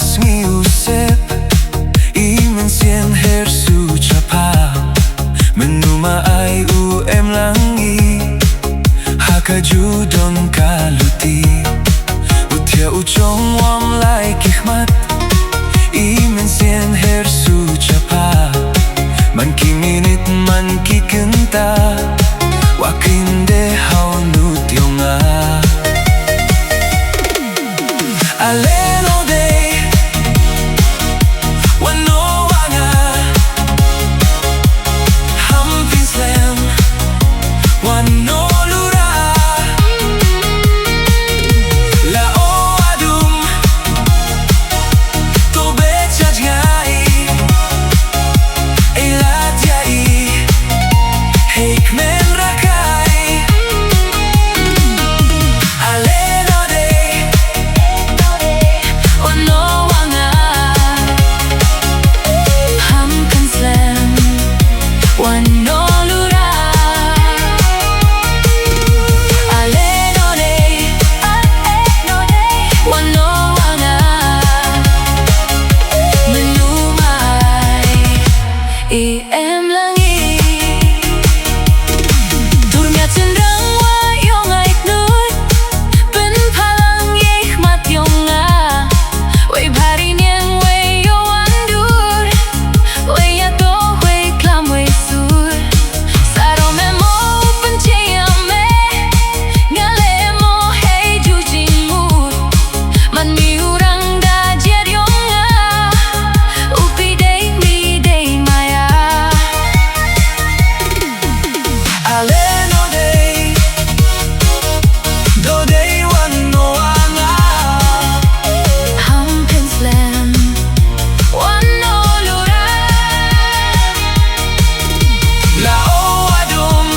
Sngi usep Iman sien her su chapa Menuma ai u em langi Haka judon kaluti Utia uchong wam lai kihmat Iman sien her su chapa Man ki minit man ki kenta Wakinde hau nut yonga Aleno day Wano wanga Hampin slam Wano lura La o adum Tobe chajngai Elat yai Hikmen rakai Aleno day Wano wanga Hampin slam Wano lura Aleno day Wano wanga Menumai em langi Turmia cenderung wa yong aik nut Ben palang yeh mat yonga Wei bari niang wei yo andur Wei ato wei klam wei sur Saro me mo pencia me Ngale mo hei ju jingmut Man mi urang da jed yonga Upi day mi day maya Aleno day Do day wano wanga Hampin slam Wano lura La o adum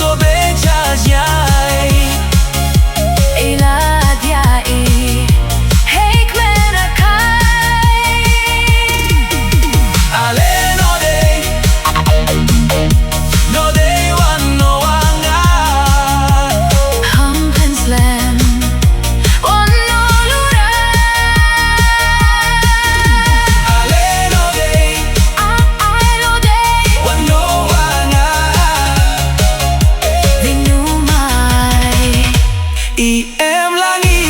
Tobe chajnai Elat yai Hikmen rakai Aleno day Do day wano wanga Hampin slam Wano lura Aleno day Wano wanga Menumai em langi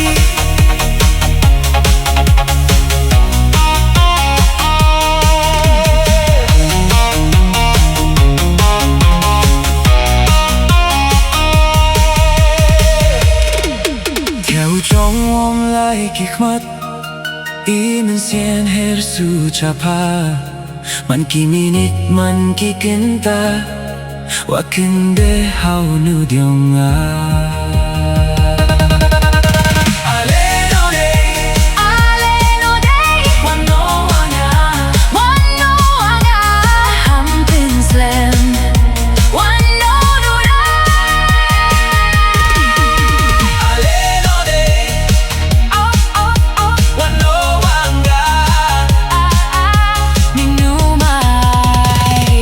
Theo trong om lai kikmat Iman sien her su chapa Man ki minit man ki kenta Wakinde hau nu dionga Aleno day Wano wanga Hampin slam Wano lura Aleno day Wano wanga Menumai